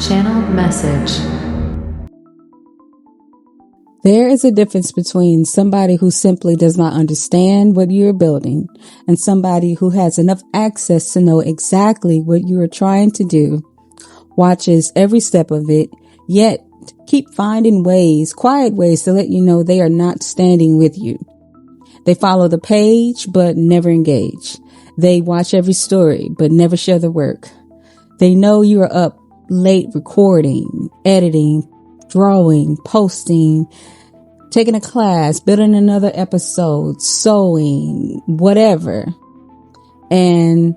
Channel message. There is a difference between somebody who simply does not understand what you're building and somebody who has enough access to know exactly what you are trying to do, watches every step of it, yet keep finding ways, quiet ways to let you know they are not standing with you. They follow the page, but never engage. They watch every story, but never share the work. They know you are up late recording, editing, drawing, posting, taking a class, building another episode, sewing, whatever, and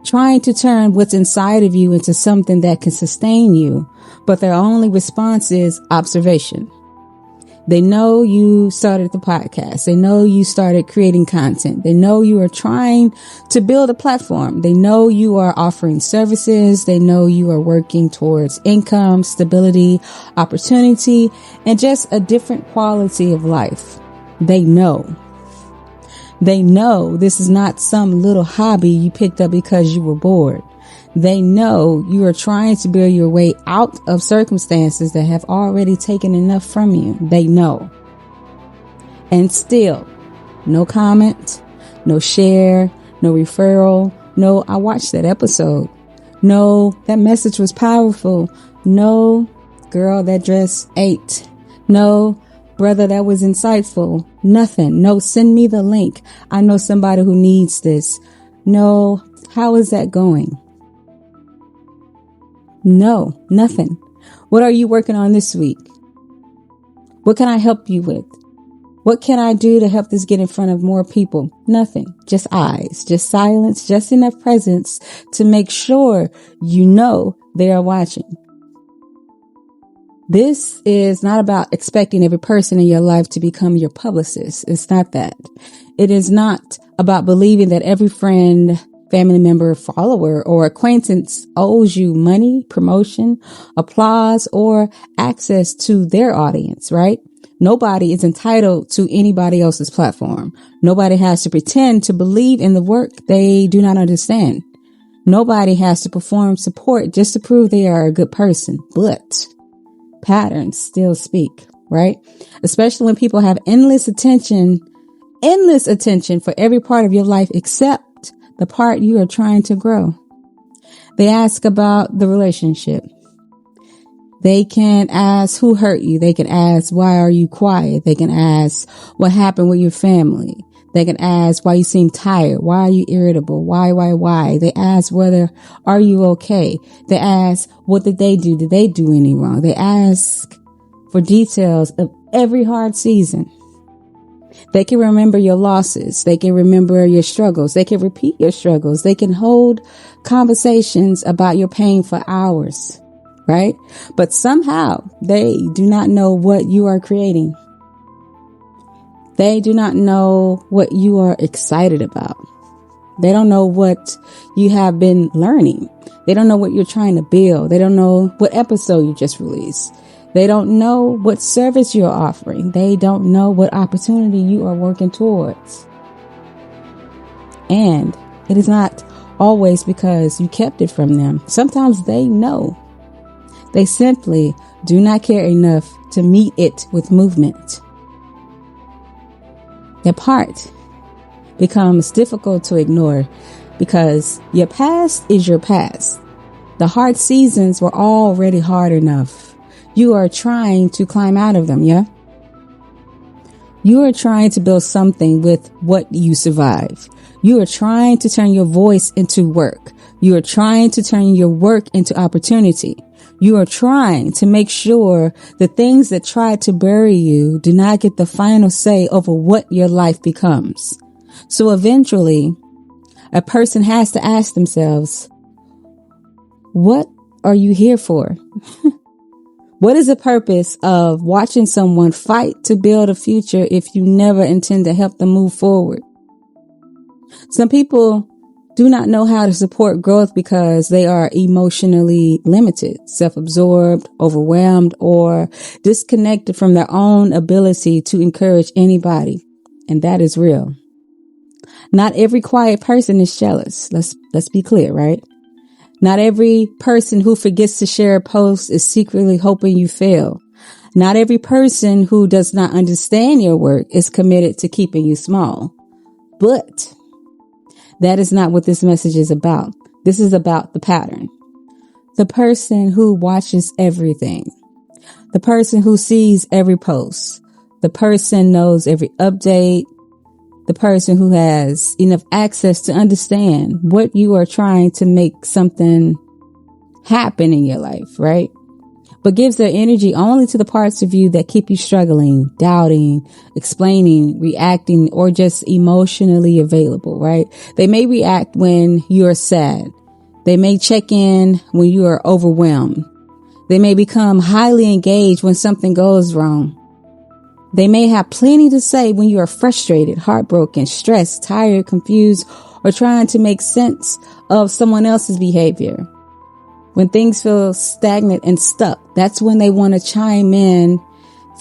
trying to turn what's inside of you into something that can sustain you. But their only response is observation. They know you started the podcast. They know you started creating content. They know you are trying to build a platform. They know you are offering services. They know you are working towards income, stability, opportunity, and just a different quality of life. They know. They know this is not some little hobby you picked up because you were bored. They know you are trying to build your way out of circumstances that have already taken enough from you. They know. And still, no comment, no share, no referral, no, I watched that episode. No, that message was powerful. No, girl, that dress ate. No, brother, that was insightful. Nothing. No, send me the link. I know somebody who needs this. No, how is that going? No, nothing. What are you working on this week? What can I help you with? What can I do to help this get in front of more people? Nothing. Just eyes, just silence, just enough presence to make sure you know they are watching. This is not about expecting every person in your life to become your publicist. It's not that. It is not about believing that every friend, family member, follower, or acquaintance owes you money, promotion, applause, or access to their audience, right? Nobody is entitled to anybody else's platform. Nobody has to pretend to believe in the work they do not understand. Nobody has to perform support just to prove they are a good person. But patterns still speak, right? Especially when people have endless attention for every part of your life except the part you are trying to grow. They ask about the relationship. They can ask who hurt you. They can ask, why are you quiet? They can ask what happened with your family. They can ask why you seem tired. Why are you irritable? Why? They ask are you okay? They ask, what did they do? Did they do any wrong? They ask for details of every hard season. They can remember your losses. They can remember your struggles. They can repeat your struggles. They can hold conversations about your pain for hours, right? But somehow they do not know what you are creating. They do not know what you are excited about. They don't know what you have been learning. They don't know what you're trying to build. They don't know what episode you just released. They don't know what service you're offering. They don't know what opportunity you are working towards. And it is not always because you kept it from them. Sometimes they know. They simply do not care enough to meet it with movement. That part becomes difficult to ignore because your past is your past. The hard seasons were already hard enough. You are trying to climb out of them, yeah? You are trying to build something with what you survive. You are trying to turn your voice into work. You are trying to turn your work into opportunity. You are trying to make sure the things that try to bury you do not get the final say over what your life becomes. So eventually, a person has to ask themselves, what are you here for? What is the purpose of watching someone fight to build a future if you never intend to help them move forward? Some people do not know how to support growth because they are emotionally limited, self-absorbed, overwhelmed, or disconnected from their own ability to encourage anybody. And that is real. Not every quiet person is jealous. Let's be clear, right? Not every person who forgets to share a post is secretly hoping you fail. Not every person who does not understand your work is committed to keeping you small. But that is not what this message is about. This is about the pattern. The person who watches everything. The person who sees every post. The person knows every update. The person who has enough access to understand what you are trying to make something happen in your life, right? But gives their energy only to the parts of you that keep you struggling, doubting, explaining, reacting, or just emotionally available, right? They may react when you are sad. They may check in when you are overwhelmed. They may become highly engaged when something goes wrong. They may have plenty to say when you are frustrated, heartbroken, stressed, tired, confused, or trying to make sense of someone else's behavior. When things feel stagnant and stuck, that's when they want to chime in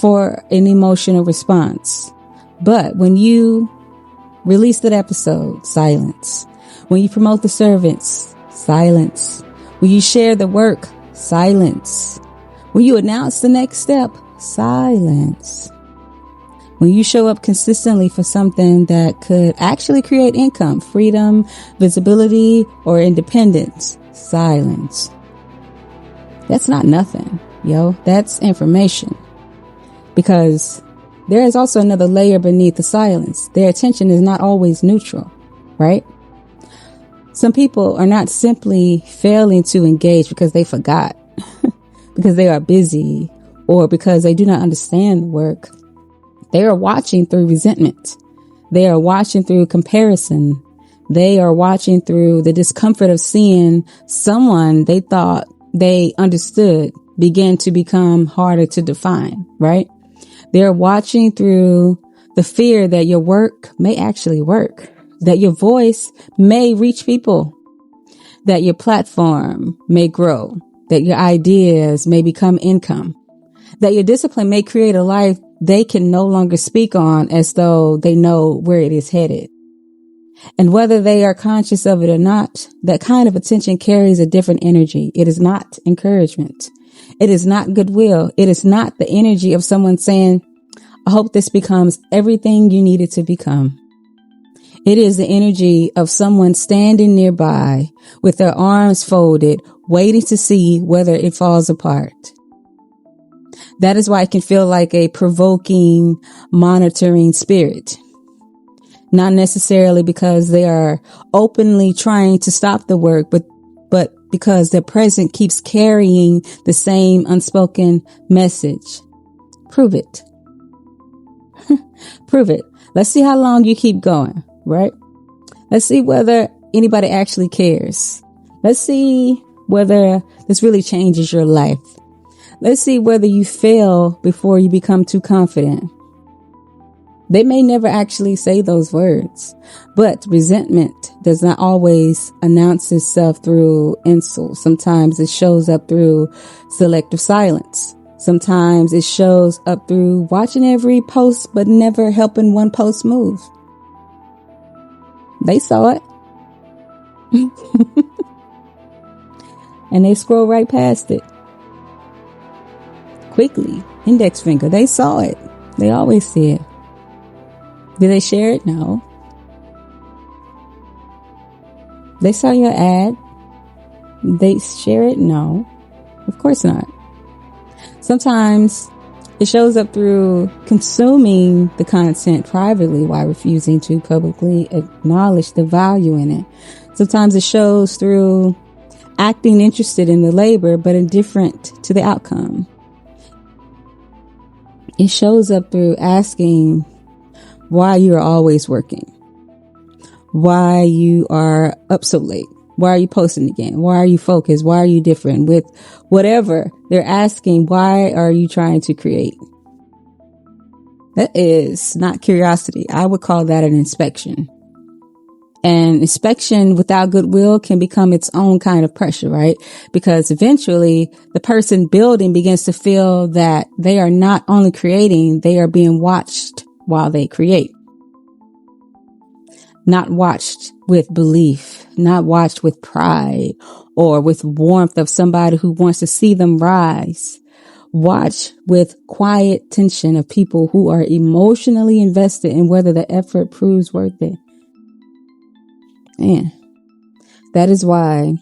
for an emotional response. But when you release that episode, silence. When you promote the servants, silence. When you share the work, silence. When you announce the next step, silence. When you show up consistently for something that could actually create income, freedom, visibility, or independence, silence. That's not nothing, yo. That's information. Because there is also another layer beneath the silence. Their attention is not always neutral, right? Some people are not simply failing to engage because they forgot, because they are busy, or because they do not understand the work. They are watching through resentment. They are watching through comparison. They are watching through the discomfort of seeing someone they thought they understood begin to become harder to define, right? They're watching through the fear that your work may actually work, that your voice may reach people, that your platform may grow, that your ideas may become income, that your discipline may create a life they can no longer speak on as though they know where it is headed. And whether they are conscious of it or not, that kind of attention carries a different energy. It is not encouragement. It is not goodwill. It is not the energy of someone saying, I hope this becomes everything you need it to become. It is the energy of someone standing nearby with their arms folded, waiting to see whether it falls apart. That is why it can feel like a provoking, monitoring spirit. Not necessarily because they are openly trying to stop the work, but because their presence keeps carrying the same unspoken message. Prove it. Prove it. Let's see how long you keep going, right? Let's see whether anybody actually cares. Let's see whether this really changes your life. Let's see whether you fail before you become too confident. They may never actually say those words, but resentment does not always announce itself through insults. Sometimes it shows up through selective silence. Sometimes it shows up through watching every post, but never helping one post move. They saw it. And they scroll right past it. Quickly, index finger, they saw it. They always see it. Did they share it? No. They saw your ad. They share it? No. Of course not. Sometimes it shows up through consuming the content privately while refusing to publicly acknowledge the value in it. Sometimes it shows through acting interested in the labor but indifferent to the outcome. It shows up through asking why you are always working, why you are up so late, why are you posting again, why are you focused, why are you different with whatever they're asking, why are you trying to create? That is not curiosity. I would call that an inspection. And inspection without goodwill can become its own kind of pressure, right? Because eventually the person building begins to feel that they are not only creating, they are being watched while they create. not watched with belief, not watched with pride or with warmth of somebody who wants to see them rise. Watch with quiet tension of people who are emotionally invested in whether the effort proves worth it. And that is why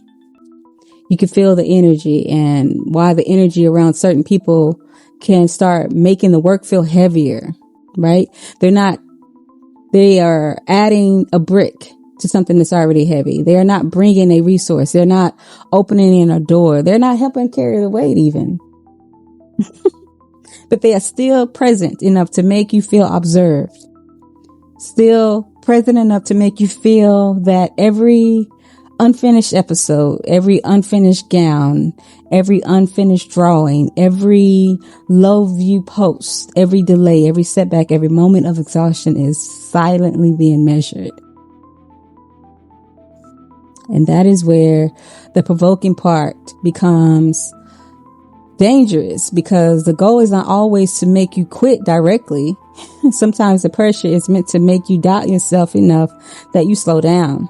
you can feel the energy, and why the energy around certain people can start making the work feel heavier, right? They are adding a brick to something that's already heavy. They are not bringing a resource. They're not opening in a door. They're not helping carry the weight even. But they are still present enough to make you feel observed. Still present enough to make you feel that every unfinished episode, every unfinished gown, every unfinished drawing, every low view post, every delay, every setback, every moment of exhaustion is silently being measured. And that is where the provoking part becomes dangerous, because the goal is not always to make you quit directly. Sometimes the pressure is meant to make you doubt yourself enough that you slow down.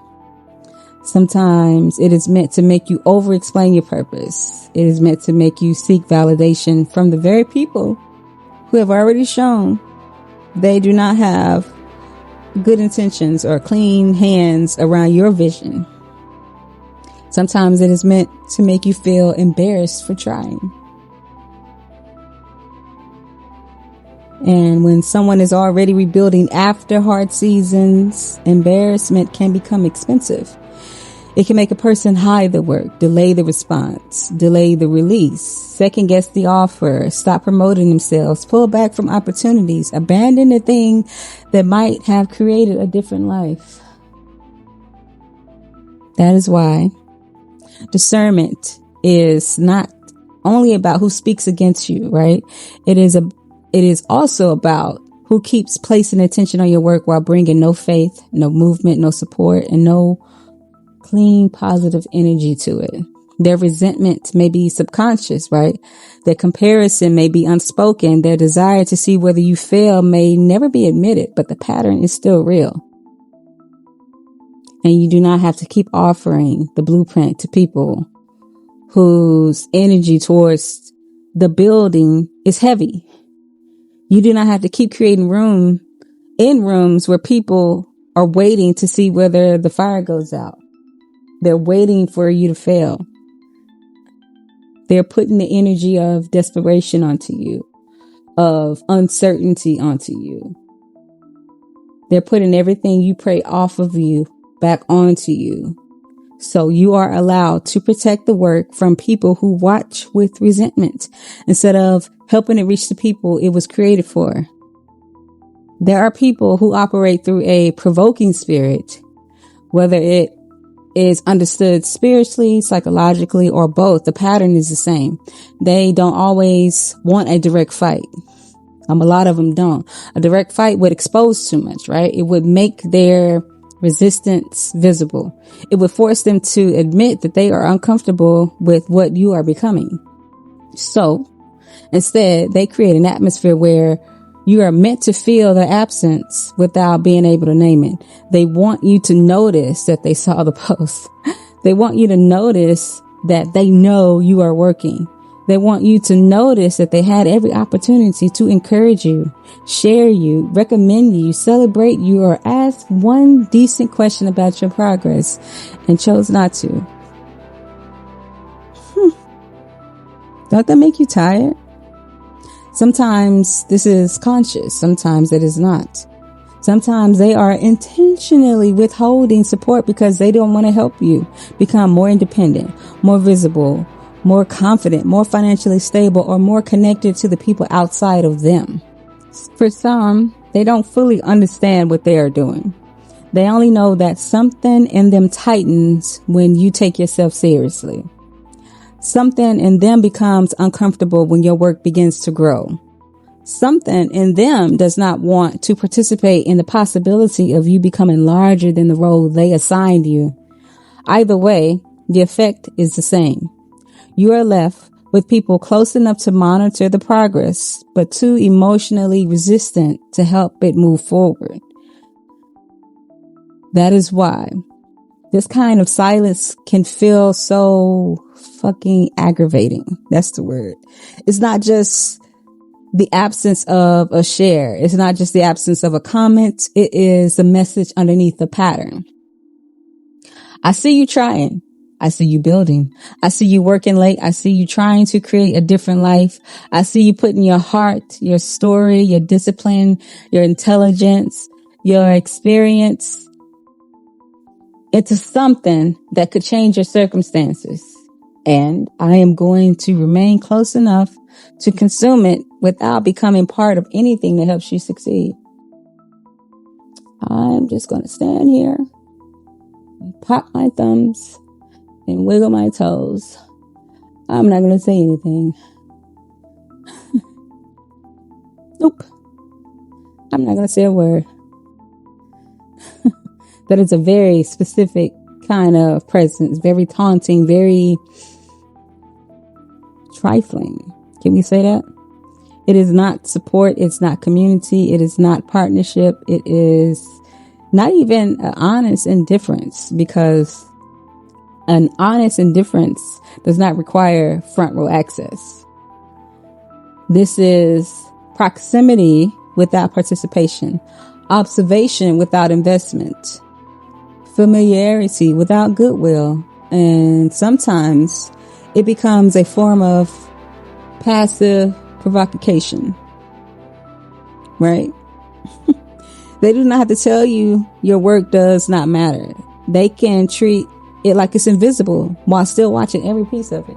Sometimes it is meant to make you over-explain your purpose. It is meant to make you seek validation from the very people who have already shown they do not have good intentions or clean hands around your vision. Sometimes it is meant to make you feel embarrassed for trying. And when someone is already rebuilding after hard seasons, embarrassment can become expensive. It can make a person hide the work, delay the response, delay the release, second guess the offer, stop promoting themselves, pull back from opportunities, abandon the thing that might have created a different life. That is why discernment is not only about who speaks against you, right? It is also about who keeps placing attention on your work while bringing no faith, no movement, no support, and no clean, positive energy to it. Their resentment may be subconscious, right? Their comparison may be unspoken. Their desire to see whether you fail may never be admitted, but the pattern is still real. And you do not have to keep offering the blueprint to people whose energy towards the building is heavy. You do not have to keep creating room in rooms where people are waiting to see whether the fire goes out. They're waiting for you to fail. They're putting the energy of desperation onto you, of uncertainty onto you. They're putting everything you pray off of you back onto you. So you are allowed to protect the work from people who watch with resentment instead of helping it reach the people it was created for. There are people who operate through a provoking spirit, whether it is understood spiritually, psychologically, or both. The pattern is the same. They don't always want a direct fight. A lot of them don't. A direct fight would expose too much, right? It would make their resistance visible. It would force them to admit that they are uncomfortable with what you are becoming. So instead, they create an atmosphere where you are meant to feel their absence without being able to name it. They want you to notice that they saw the post. They want you to notice that they know you are working. They want you to notice that they had every opportunity to encourage you, share you, recommend you, celebrate you, or ask one decent question about your progress and chose not to. Don't that make you tired? Sometimes this is conscious. Sometimes it is not. Sometimes they are intentionally withholding support because they don't want to help you become more independent, more visible, more confident, more financially stable, or more connected to the people outside of them. For some, they don't fully understand what they are doing. They only know that something in them tightens when you take yourself seriously. Something in them becomes uncomfortable when your work begins to grow. Something in them does not want to participate in the possibility of you becoming larger than the role they assigned you. Either way, the effect is the same. You are left with people close enough to monitor the progress, but too emotionally resistant to help it move forward. That is why this kind of silence can feel so fucking aggravating. That's the word. It's not just the absence of a share. It's not just the absence of a comment. It is a message underneath the pattern. I see you trying. I see you building. I see you working late. I see you trying to create a different life. I see you putting your heart, your story, your discipline, your intelligence, your experience into something that could change your circumstances. And I am going to remain close enough to consume it without becoming part of anything that helps you succeed. I'm just going to stand here and pop my thumbs and wiggle my toes. I'm not going to say anything. Nope. I'm not going to say a word. That is a very specific kind of presence, very taunting, very trifling. Can we say that? It is not support. It's not community. It is not partnership. It is not even an honest indifference, because an honest indifference does not require front row access. This is proximity without participation, observation without investment, familiarity without goodwill, and sometimes it becomes a form of passive provocation, right? They do not have to tell you your work does not matter. They can treat it like it's invisible while still watching every piece of it.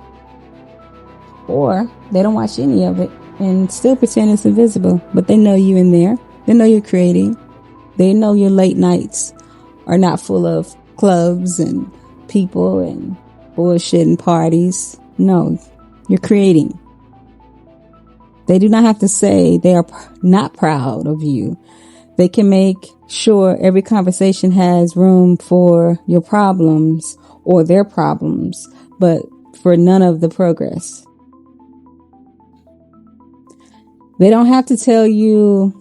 Or they don't watch any of it and still pretend it's invisible, but they know you in there. They know you're creating. They know your late nights are not full of clubs and people and bullshit and parties. No, you're creating. They do not have to say they are not proud of you. They can make sure every conversation has room for your problems or their problems, but for none of the progress. They don't have to tell you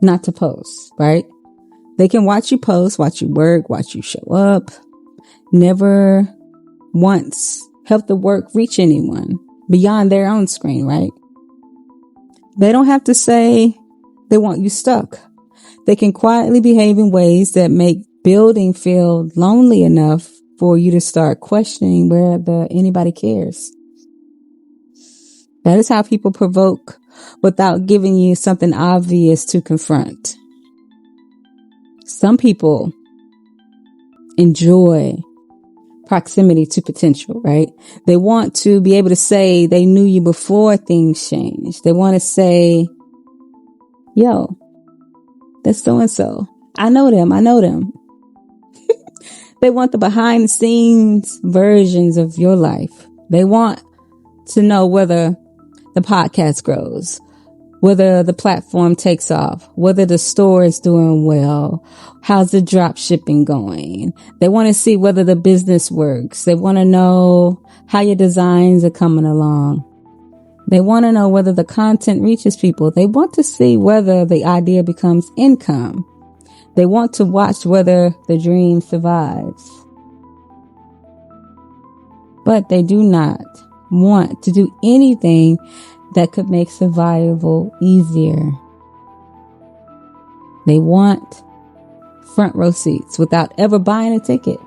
not to post, right? They can watch you post, watch you work, watch you show up. Never once help the work reach anyone beyond their own screen, right? They don't have to say they want you stuck. They can quietly behave in ways that make building feel lonely enough for you to start questioning whether anybody cares. That is how people provoke without giving you something obvious to confront. Some people enjoy proximity to potential, right? They want to be able to say they knew you before things changed. They want to say, yo, that's so-and-so. I know them. They want the behind the scenes versions of your life. They want to know whether the podcast grows, whether the platform takes off, whether the store is doing well, how's the drop shipping going. They want to see whether the business works. They want to know how your designs are coming along. They want to know whether the content reaches people. They want to see whether the idea becomes income. They want to watch whether the dream survives. But they do not want to do anything that could make survival easier. They want front row seats without ever buying a ticket.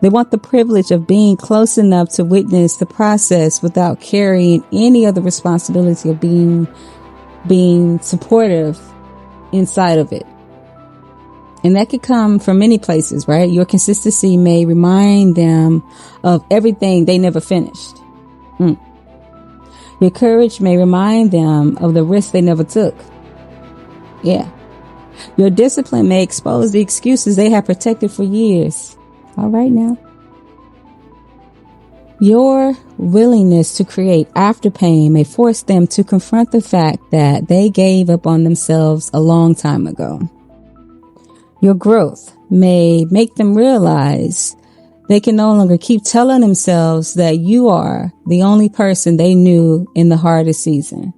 They want the privilege of being close enough to witness the process without carrying any other responsibility of being supportive inside of it. And that could come from many places, right? Your consistency may remind them of everything they never finished. Your courage may remind them of the risks they never took. Yeah. Your discipline may expose the excuses they have protected for years. All right now. Your willingness to create after pain may force them to confront the fact that they gave up on themselves a long time ago. Your growth may make them realize they can no longer keep telling themselves that you are the only person they knew in the hardest season.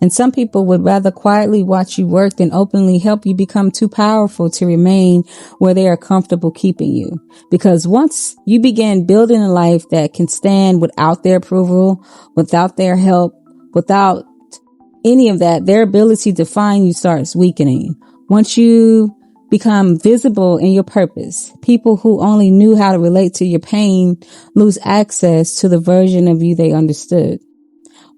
And some people would rather quietly watch you work than openly help you become too powerful to remain where they are comfortable keeping you. Because once you begin building a life that can stand without their approval, without their help, without any of that, their ability to find you starts weakening. Once you become visible in your purpose, people who only knew how to relate to your pain lose access to the version of you they understood.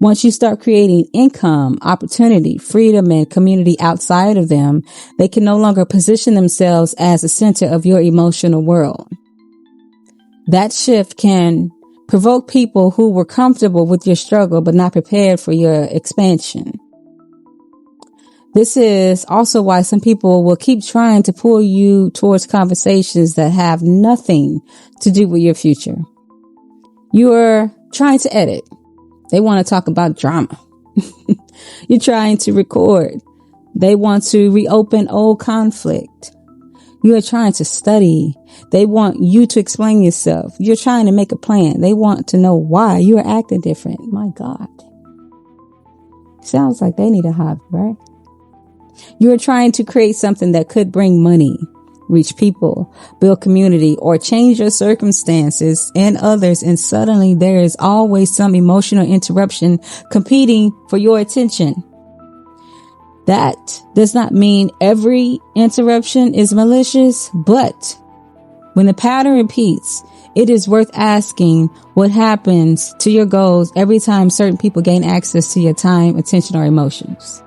Once you start creating income, opportunity, freedom, and community outside of them, they can no longer position themselves as the center of your emotional world. That shift can provoke people who were comfortable with your struggle but not prepared for your expansion. This is also why some people will keep trying to pull you towards conversations that have nothing to do with your future. You're trying to edit. They want to talk about drama. You're trying to record. They want to reopen old conflict. You are trying to study. They want you to explain yourself. You're trying to make a plan. They want to know why you are acting different. My God. Sounds like they need a hobby, right? You are trying to create something that could bring money, reach people, build community, or change your circumstances and others. And suddenly there is always some emotional interruption competing for your attention. That does not mean every interruption is malicious, but when the pattern repeats, it is worth asking what happens to your goals every time certain people gain access to your time, attention, or emotions.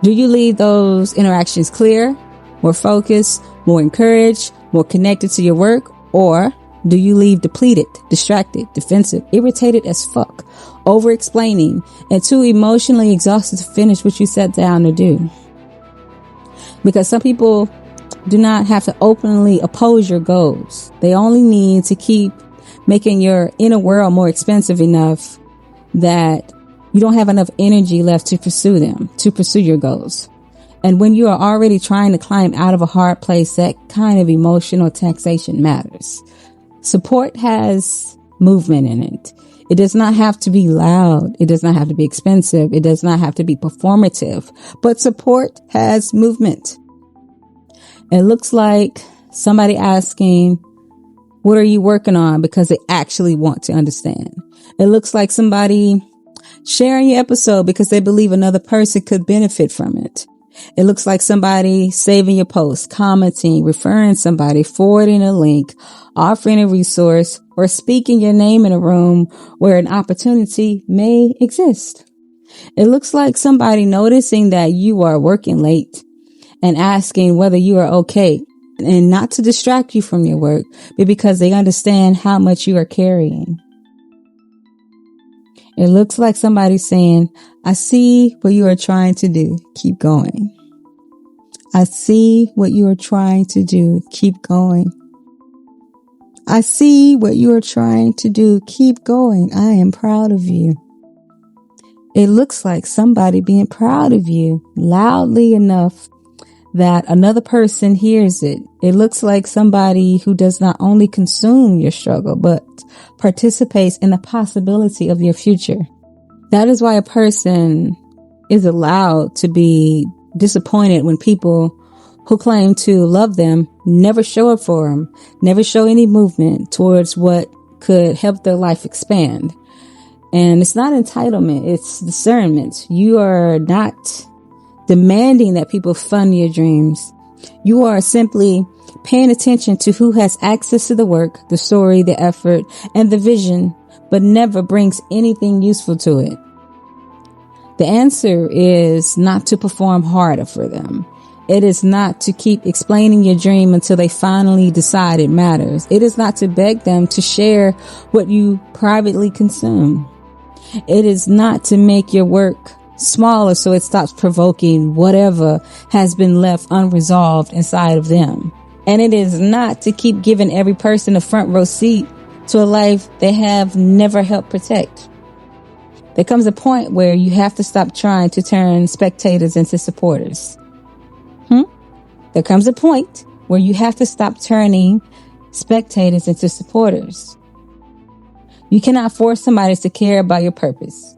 Do you leave those interactions clear, more focused, more encouraged, more connected to your work? Or do you leave depleted, distracted, defensive, irritated as fuck, over-explaining, and too emotionally exhausted to finish what you sat down to do? Because some people do not have to openly oppose your goals. They only need to keep making your inner world more expensive enough that you don't have enough energy left to pursue them, to pursue your goals. And when you are already trying to climb out of a hard place, that kind of emotional taxation matters. Support has movement in it. It does not have to be loud. It does not have to be expensive. It does not have to be performative. But support has movement. It looks like somebody asking, what are you working on? Because they actually want to understand. It looks like somebody sharing your episode because they believe another person could benefit from it. It looks like somebody saving your post, commenting, referring somebody, forwarding a link, offering a resource, or speaking your name in a room where an opportunity may exist. It looks like somebody noticing that you are working late and asking whether you are okay, and not to distract you from your work, but because they understand how much you are carrying. It looks like somebody saying, I see what you are trying to do. Keep going. I see what you are trying to do. Keep going. I see what you are trying to do. Keep going. I am proud of you. It looks like somebody being proud of you loudly enough that another person hears it. It looks like somebody who does not only consume your struggle, but participates in the possibility of your future. That is why a person is allowed to be disappointed when people who claim to love them never show up for them, never show any movement towards what could help their life expand. And it's not entitlement, it's discernment. You are not demanding that people fund your dreams. You are simply paying attention to who has access to the work, the story, the effort, and the vision, but never brings anything useful to it. The answer is not to perform harder for them. It is not to keep explaining your dream until they finally decide it matters. It is not to beg them to share what you privately consume. It is not to make your work smaller so it stops provoking whatever has been left unresolved inside of them. And it is not to keep giving every person a front row seat to a life they have never helped protect. There comes a point where you have to stop trying to turn spectators into supporters. There comes a point where you have to stop turning spectators into supporters. You cannot force somebody to care about your purpose.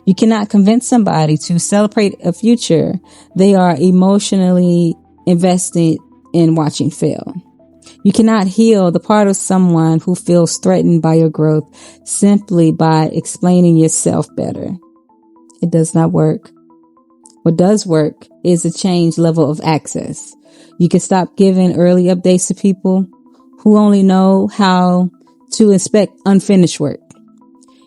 You cannot convince somebody to celebrate a future they are emotionally invested in watching fail. You cannot heal the part of someone who feels threatened by your growth simply by explaining yourself better. It does not work. What does work is a change level of access. You can stop giving early updates to people who only know how to inspect unfinished work.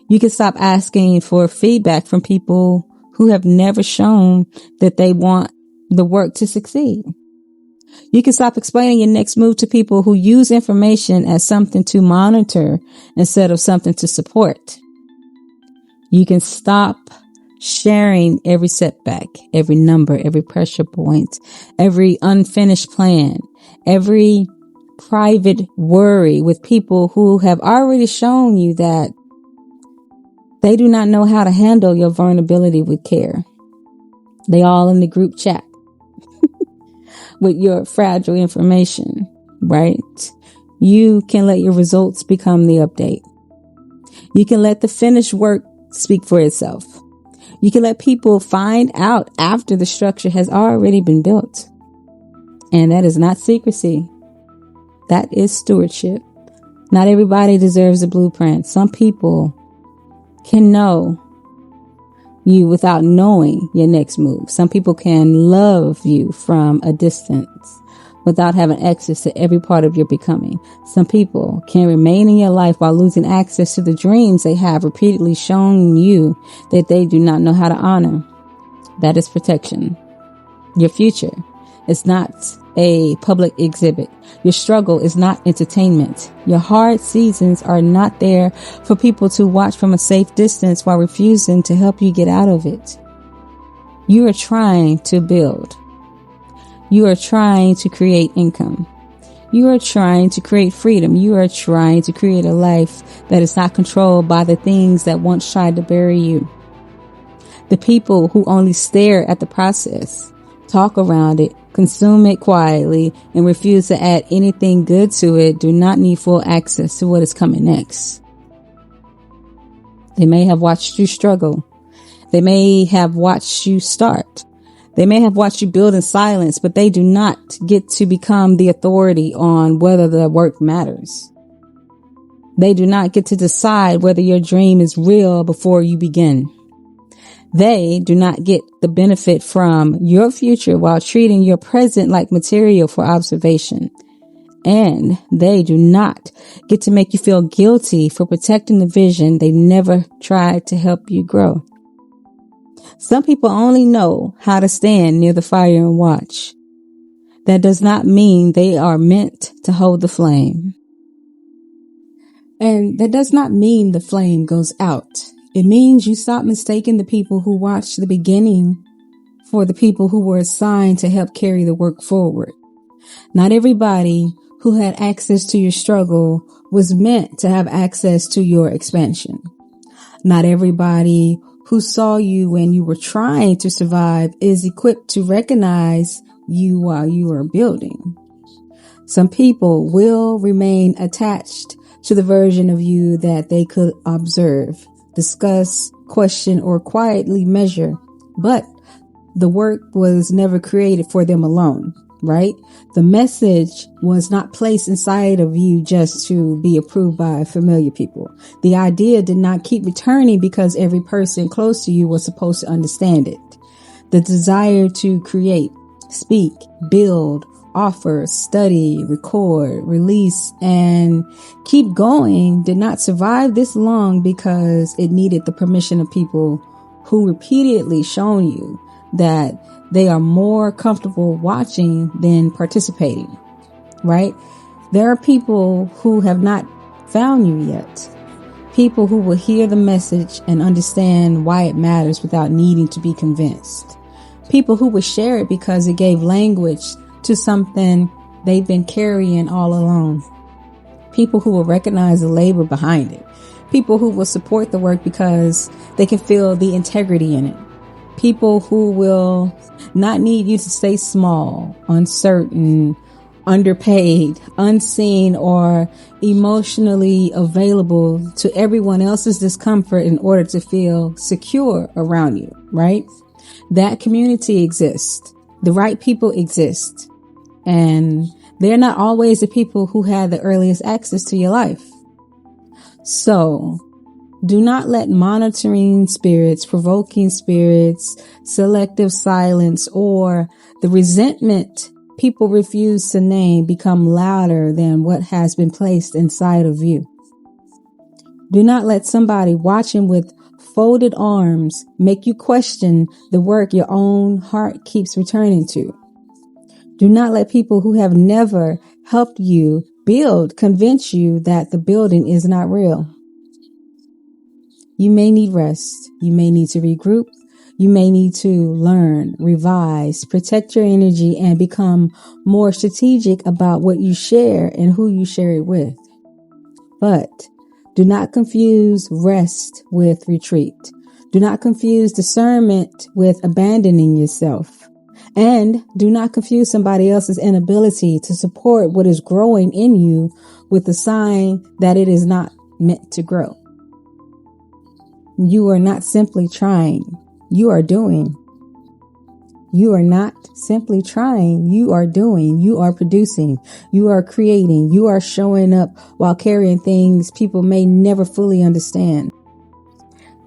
You can stop asking for feedback from people who have never shown that they want the work to succeed. You can stop explaining your next move to people who use information as something to monitor instead of something to support. You can stop sharing every setback, every number, every pressure point, every unfinished plan, every private worry with people who have already shown you that they do not know how to handle your vulnerability with care. They all in the group chat with your fragile information, right? You can let your results become the update. You can let the finished work speak for itself. You can let people find out after the structure has already been built. And that is not secrecy. That is stewardship. Not everybody deserves a blueprint. Some people can know you without knowing your next move. Some people can love you from a distance without having access to every part of your becoming. Some people can remain in your life while losing access to the dreams they have repeatedly shown you that they do not know how to honor. That is protection. Your future is not a public exhibit. Your struggle is not entertainment. Your hard seasons are not there for people to watch from a safe distance while refusing to help you get out of it. You are trying to build. You are trying to create income. You are trying to create freedom. You are trying to create a life that is not controlled by the things that once tried to bury you. The people who only stare at the process, talk around it, consume it quietly, and refuse to add anything good to it do not need full access to what is coming next. They may have watched you struggle. They may have watched you start. They may have watched you build in silence, but they do not get to become the authority on whether the work matters. They do not get to decide whether your dream is real before you begin. They do not get the benefit from your future while treating your present like material for observation. And they do not get to make you feel guilty for protecting the vision they never tried to help you grow. Some people only know how to stand near the fire and watch. That does not mean they are meant to hold the flame. And that does not mean the flame goes out. It means you stop mistaking the people who watched the beginning for the people who were assigned to help carry the work forward. Not everybody who had access to your struggle was meant to have access to your expansion. Not everybody who saw you when you were trying to survive is equipped to recognize you while you are building. Some people will remain attached to the version of you that they could observe, discuss, question, or quietly measure, but the work was never created for them alone, right? The message was not placed inside of you just to be approved by familiar people. The idea did not keep returning because every person close to you was supposed to understand it. The desire to create, speak, build, offer, study, record, release, and keep going did not survive this long because it needed the permission of people who repeatedly shown you that they are more comfortable watching than participating, right? There are people who have not found you yet. People who will hear the message and understand why it matters without needing to be convinced. People who will share it because it gave language to something they've been carrying all along. People who will recognize the labor behind it. People who will support the work because they can feel the integrity in it. People who will not need you to stay small, uncertain, underpaid, unseen, or emotionally available to everyone else's discomfort in order to feel secure around you, right? That community exists. The right people exist. And they're not always the people who had the earliest access to your life. So do not let monitoring spirits, provoking spirits, selective silence, or the resentment people refuse to name become louder than what has been placed inside of you. Do not let somebody watching with folded arms make you question the work your own heart keeps returning to. Do not let people who have never helped you build convince you that the building is not real. You may need rest. You may need to regroup. You may need to learn, revise, protect your energy, and become more strategic about what you share and who you share it with. But do not confuse rest with retreat. Do not confuse discernment with abandoning yourself. And do not confuse somebody else's inability to support what is growing in you with a sign that it is not meant to grow. You are not simply trying. You are doing. You are not simply trying. You are doing. You are producing. You are creating. You are showing up while carrying things people may never fully understand.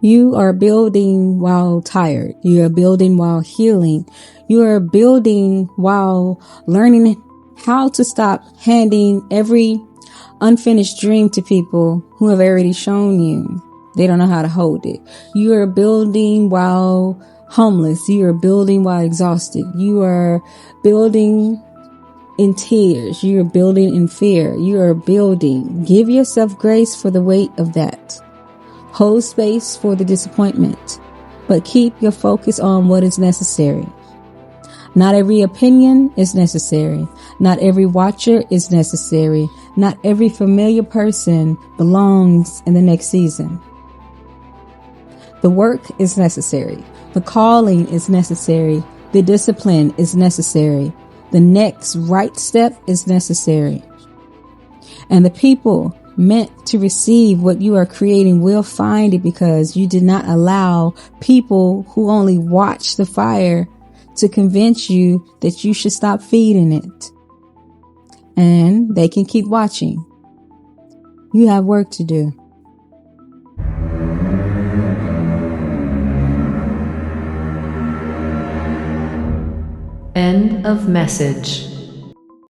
You are building while tired. You are building while healing. You are building while learning how to stop handing every unfinished dream to people who have already shown you they don't know how to hold it. You are building while homeless. You are building while exhausted. You are building in tears. You are building in fear. You are building. Give yourself grace for the weight of that. Hold space for the disappointment, but keep your focus on what is necessary. Not every opinion is necessary. Not every watcher is necessary. Not every familiar person belongs in the next season. The work is necessary. The calling is necessary. The discipline is necessary. The next right step is necessary. And the people meant to receive what you are creating will find it, because you did not allow people who only watch the fire to convince you that you should stop feeding it. And they can keep watching. You have work to do. End of message.